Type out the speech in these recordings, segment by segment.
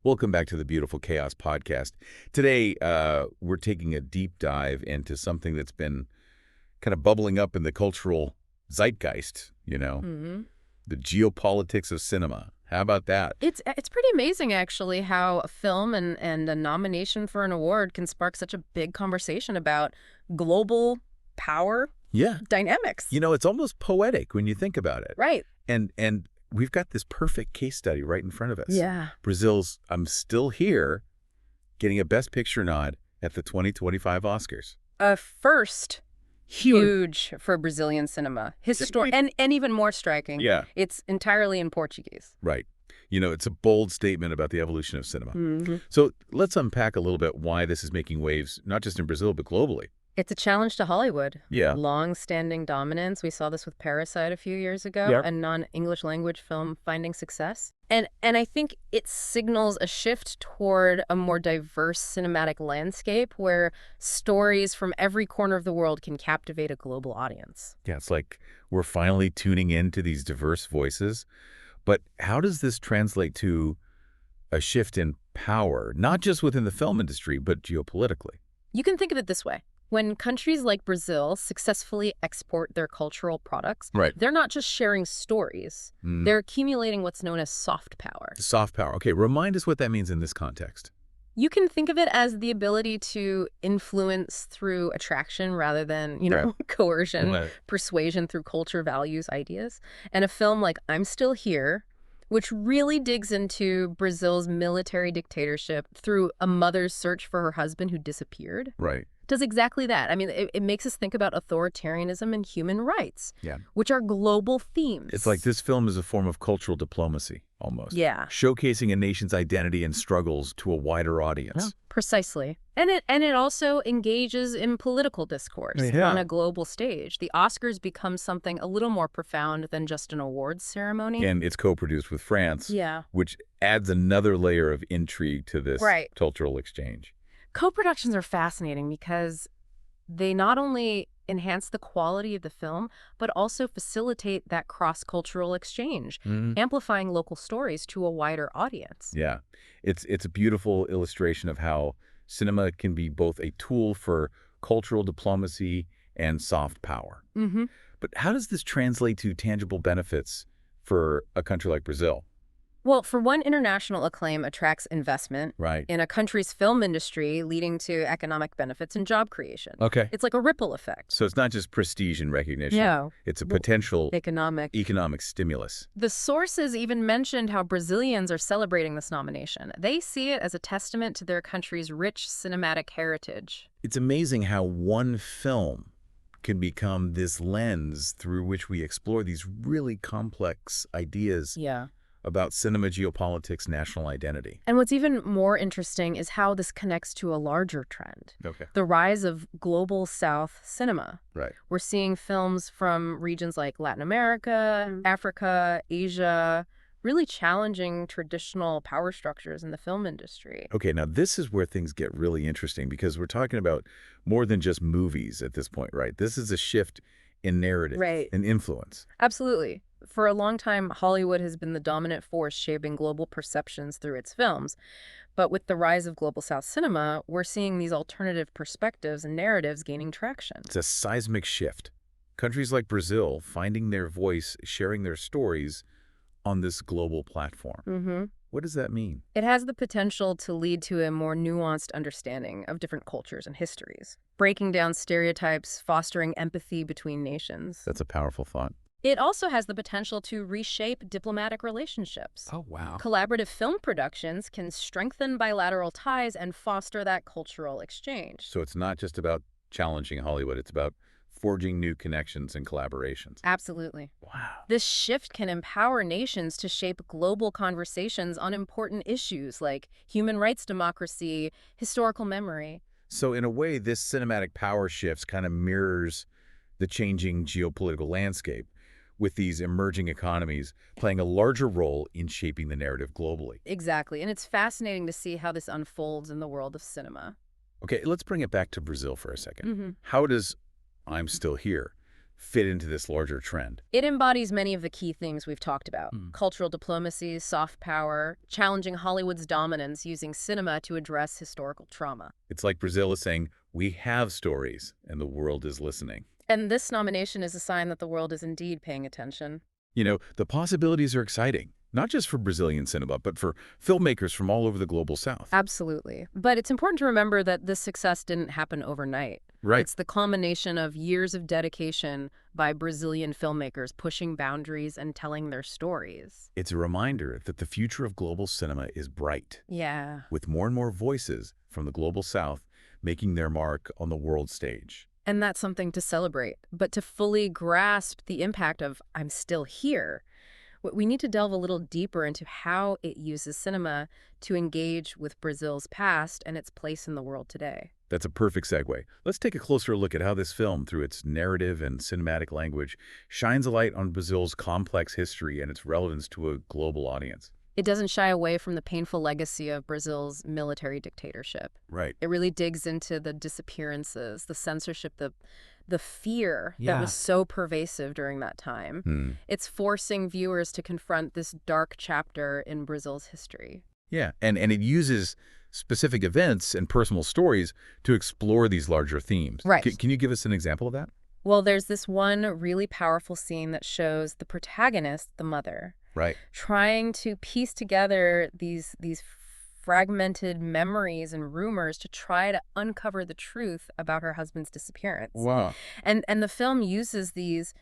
Welcome back to the Beautiful Chaos podcast. Today, we're taking a deep dive into something that's been kind of bubbling up in the cultural zeitgeist, the geopolitics of cinema. How about that? It's pretty amazing, actually, how a film and a nomination for an award can spark such a big conversation about global power Yeah. dynamics. It's almost poetic when you think about it. Right. And we've got this perfect case study right in front of us. Yeah. Brazil's I'm Still Here getting a Best Picture nod at the 2025 Oscars. A first huge for Brazilian cinema. And even more striking. Yeah. It's entirely in Portuguese. Right. It's a bold statement about the evolution of cinema. Mm-hmm. So let's unpack a little bit why this is making waves, not just in Brazil, but globally. It's a challenge to Hollywood. Yeah. Long-standing dominance. We saw this with Parasite a few years ago, Yeah. a non-English language film finding success. And I think it signals a shift toward a more diverse cinematic landscape where stories from every corner of the world can captivate a global audience. Yeah, it's like we're finally tuning into these diverse voices. But how does this translate to a shift in power, not just within the film industry, but geopolitically? You can think of it this way. When countries like Brazil successfully export their cultural products, Right. they're not just sharing stories. They're accumulating what's known as soft power. Soft power. Okay, remind us what that means in this context. You can think of it as the ability to influence through attraction rather than, Right. coercion, Right. persuasion through culture, values, ideas. And a film like I'm Still Here, which really digs into Brazil's military dictatorship through a mother's search for her husband who disappeared, Right. does exactly that. I mean, it makes us think about authoritarianism and human rights, Yeah. which are global themes. It's like this film is a form of cultural diplomacy, almost. Yeah. Showcasing a nation's identity and struggles to a wider audience. Precisely. And it also engages in political discourse Yeah. on a global stage. The Oscars become something a little more profound than just an awards ceremony. And it's co-produced with France, Yeah. which adds another layer of intrigue to this Right. cultural exchange. Co-productions are fascinating because they not only enhance the quality of the film, but also facilitate that cross-cultural exchange, amplifying local stories to a wider audience. Yeah. It's a beautiful illustration of how cinema can be both a tool for cultural diplomacy and soft power. Mm-hmm. But how does this translate to tangible benefits for a country like Brazil? Well, for one, international acclaim attracts investment Right. in a country's film industry, leading to economic benefits and job creation. Okay. It's like a ripple effect. So it's not just prestige and recognition. No. It's a potential Economic stimulus. The sources even mentioned how Brazilians are celebrating this nomination. They see it as a testament to their country's rich cinematic heritage. It's amazing how one film can become this lens through which we explore these really complex ideas Yeah. about cinema, geopolitics, national identity. And what's even more interesting is how this connects to a larger trend. Okay. The rise of global South cinema. Right. We're seeing films from regions like Latin America, Africa, Asia, really challenging traditional power structures in the film industry. Okay, now this is where things get really interesting because we're talking about more than just movies at this point, right? This is a shift in narrative Right. and influence. Absolutely. For a long time, Hollywood has been the dominant force shaping global perceptions through its films. But with the rise of Global South cinema, we're seeing these alternative perspectives and narratives gaining traction. It's a seismic shift. Countries like Brazil finding their voice, sharing their stories on this global platform. Mm-hmm. What does that mean? It has the potential to lead to a more nuanced understanding of different cultures and histories, breaking down stereotypes, fostering empathy between nations. That's a powerful thought. It also has the potential to reshape diplomatic relationships. Oh, wow. Collaborative film productions can strengthen bilateral ties and foster that cultural exchange. So it's not just about challenging Hollywood, it's about forging new connections and collaborations. Absolutely. Wow. This shift can empower nations to shape global conversations on important issues like human rights, democracy, historical memory. So in a way, this cinematic power shifts kind of mirrors the changing geopolitical landscape, with these emerging economies playing a larger role in shaping the narrative globally. Exactly. And it's fascinating to see how this unfolds in the world of cinema. Okay, let's bring it back to Brazil for a second. Mm-hmm. How does I'm Still Here fit into this larger trend? It embodies many of the key things we've talked about. Hmm. Cultural diplomacy, soft power, challenging Hollywood's dominance using cinema to address historical trauma. It's like Brazil is saying, we have stories, and the world is listening. And this nomination is a sign that the world is indeed paying attention. You know, the possibilities are exciting, not just for Brazilian cinema, but for filmmakers from all over the global south. Absolutely. But it's important to remember that this success didn't happen overnight. Right. It's the culmination of years of dedication by Brazilian filmmakers pushing boundaries and telling their stories. It's a reminder that the future of global cinema is bright, Yeah. with more and more voices from the global south making their mark on the world stage. And that's something to celebrate. But to fully grasp the impact of I'm still here, we need to delve a little deeper into how it uses cinema to engage with Brazil's past and its place in the world today. That's a perfect segue. Let's take a closer look at how this film, through its narrative and cinematic language, shines a light on Brazil's complex history and its relevance to a global audience. It doesn't shy away from the painful legacy of Brazil's military dictatorship. Right. It really digs into the disappearances, the censorship, the fear that Yeah. was so pervasive during that time. It's forcing viewers to confront this dark chapter in Brazil's history. Yeah, and it uses specific events and personal stories to explore these larger themes. Right. Can you give us an example of that? Well, there's this one really powerful scene that shows the protagonist, the mother, Right. trying to piece together these fragmented memories and rumors to try to uncover the truth about her husband's disappearance. Wow. And the film uses these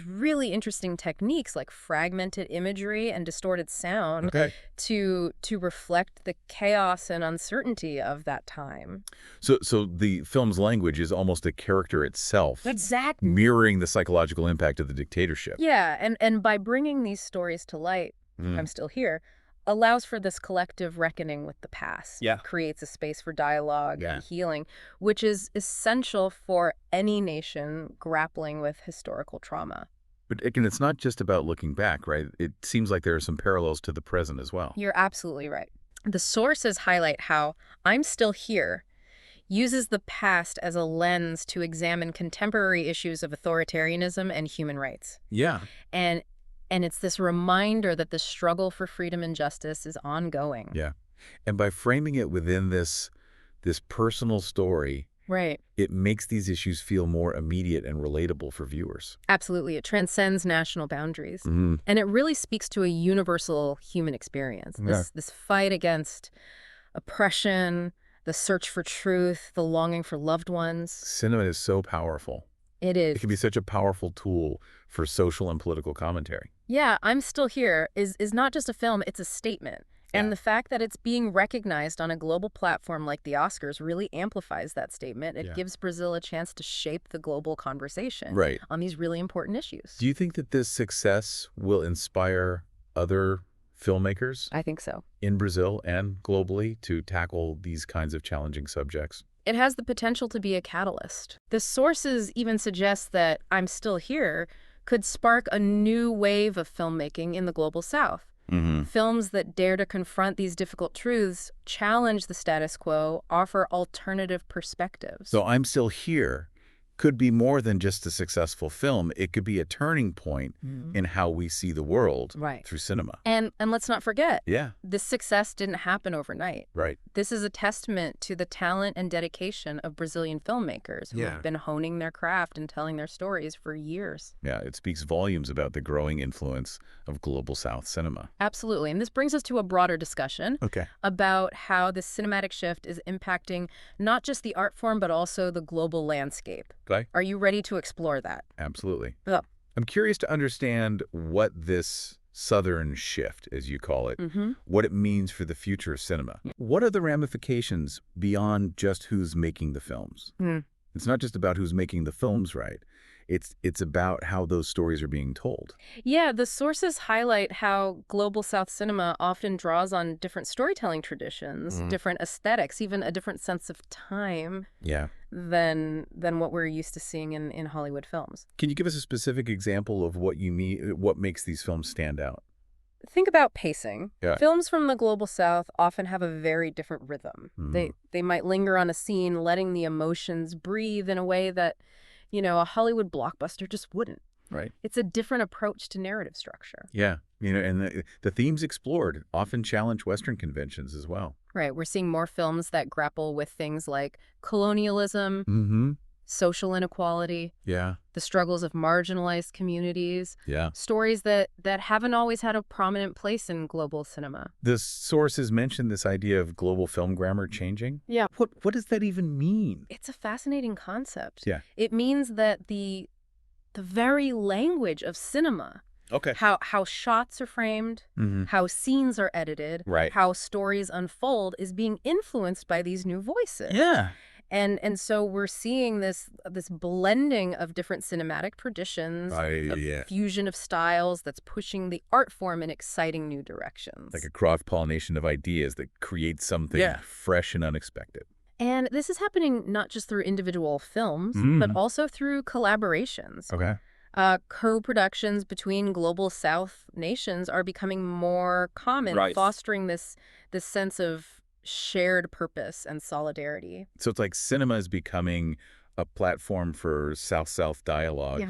really interesting techniques like fragmented imagery and distorted sound Okay. to reflect the chaos and uncertainty of that time. So the film's language is almost a character itself, Exactly. mirroring the psychological impact of the dictatorship. Yeah, and by bringing these stories to light, Mm. I'm still here, allows for this collective reckoning with the past. Yeah. Creates a space for dialogue Yeah. and healing, which is essential for any nation grappling with historical trauma. But again, it's not just about looking back, right? It seems like there are some parallels to the present as well. You're absolutely right. The sources highlight how I'm Still Here uses the past as a lens to examine contemporary issues of authoritarianism and human rights. Yeah. And it's this reminder that the struggle for freedom and justice is ongoing. Yeah. And by framing it within this personal story, Right. it makes these issues feel more immediate and relatable for viewers. Absolutely. It transcends national boundaries. Mhm. And it really speaks to a universal human experience. This fight against oppression, the search for truth, the longing for loved ones. Cinema is so powerful. It It is. can be such a powerful tool for social and political commentary. Yeah, I'm Still Here is not just a film, it's a statement. And Yeah. the fact that it's being recognized on a global platform like the Oscars really amplifies that statement. It Yeah. gives Brazil a chance to shape the global conversation Right. on these really important issues. Do you think that this success will inspire other filmmakers I think so. in Brazil and globally to tackle these kinds of challenging subjects? It has the potential to be a catalyst. The sources even suggest that I'm Still Here could spark a new wave of filmmaking in the global south. Mm-hmm. Films that dare to confront these difficult truths, challenge the status quo, offer alternative perspectives. So I'm Still Here could be more than just a successful film. It could be a turning point in how we see the world Right. through cinema. And let's not forget, Yeah, this success didn't happen overnight. right. This is a testament to the talent and dedication of Brazilian filmmakers who Yeah. have been honing their craft and telling their stories for years. Yeah, it speaks volumes about the growing influence of global South cinema. Absolutely. And this brings us to a broader discussion Okay. about how the cinematic shift is impacting not just the art form, but also the global landscape. Okay. Are you ready to explore that? Absolutely. Yeah. I'm curious to understand what this Southern shift, as you call it, what it means for the future of cinema. What are the ramifications beyond just who's making the films? It's not just about who's making the films, right? It's about how those stories are being told. Yeah, the sources highlight how global South cinema often draws on different storytelling traditions, different aesthetics, even a different sense of time Yeah. than what we're used to seeing in Hollywood films. Can you give us a specific example of what you mean, what makes these films stand out? Think about pacing. Yeah. Films from the global South often have a very different rhythm. They might linger on a scene, letting the emotions breathe in a way that a Hollywood blockbuster just wouldn't. Right. It's a different approach to narrative structure. Yeah. And the themes explored often challenge Western conventions as well. Right. We're seeing more films that grapple with things like colonialism, Mm-hmm. social inequality, Yeah. the struggles of marginalized communities, Yeah. stories that haven't always had a prominent place in global cinema. The sources mention this idea of global film grammar changing. Yeah. What does that even mean? It's a fascinating concept. Yeah. It means that the very language of cinema, Okay. how shots are framed, Mm-hmm. how scenes are edited, Right. how stories unfold, is being influenced by these new voices. Yeah. And so we're seeing this blending of different cinematic traditions, Yeah. fusion of styles that's pushing the art form in exciting new directions. Like a cross-pollination of ideas that creates something fresh and unexpected. And this is happening not just through individual films, but also through collaborations. Okay. Co-productions between global South nations are becoming more common, Right. fostering this sense of shared purpose and solidarity. So it's like cinema is becoming a platform for South-South dialogue,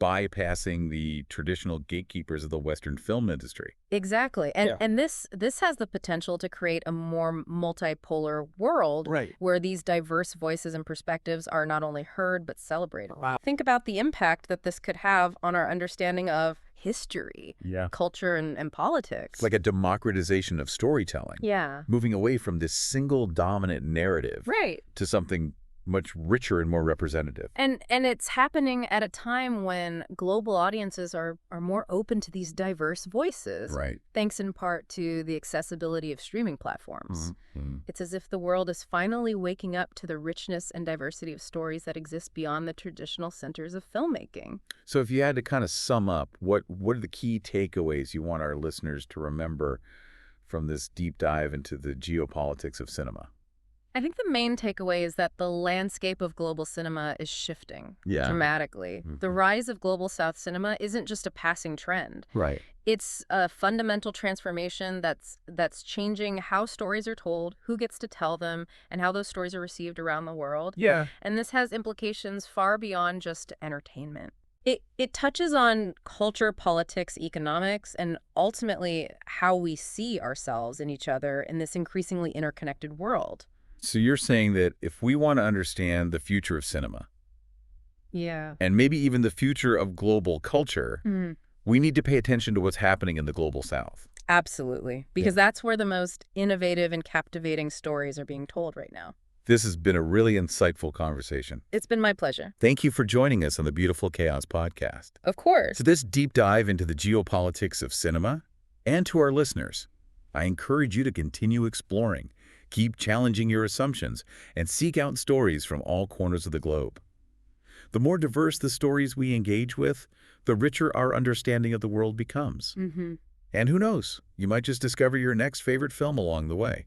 bypassing the traditional gatekeepers of the Western film industry. Exactly. And Yeah. and this has the potential to create a more multipolar world Right. where these diverse voices and perspectives are not only heard but celebrated. Wow. Think about the impact that this could have on our understanding of history, Yeah. culture, and politics. It's like a democratization of storytelling, Yeah. moving away from this single dominant narrative Right. to something much richer and more representative. And it's happening at a time when global audiences are more open to these diverse voices, Right. thanks in part to the accessibility of streaming platforms. Mm-hmm. It's as if the world is finally waking up to the richness and diversity of stories that exist beyond the traditional centers of filmmaking. So if you had to kind of sum up, what are the key takeaways you want our listeners to remember from this deep dive into the geopolitics of cinema? I think the main takeaway is that the landscape of global cinema is shifting dramatically. The rise of global South cinema isn't just a passing trend. Right. It's a fundamental transformation that's changing how stories are told, who gets to tell them, and how those stories are received around the world. Yeah. And this has implications far beyond just entertainment. It touches on culture, politics, economics, and ultimately how we see ourselves and each other in this increasingly interconnected world. So you're saying that if we want to understand the future of cinema, Yeah. and maybe even the future of global culture, we need to pay attention to what's happening in the global South. Absolutely. Because that's where the most innovative and captivating stories are being told right now. This has been a really insightful conversation. It's been my pleasure. Thank you for joining us on the Beautiful Chaos podcast. Of course. To this deep dive into the geopolitics of cinema, and to our listeners, I encourage you to continue exploring, keep challenging your assumptions, and seek out stories from all corners of the globe. The more diverse the stories we engage with, the richer our understanding of the world becomes. And who knows, you might just discover your next favorite film along the way.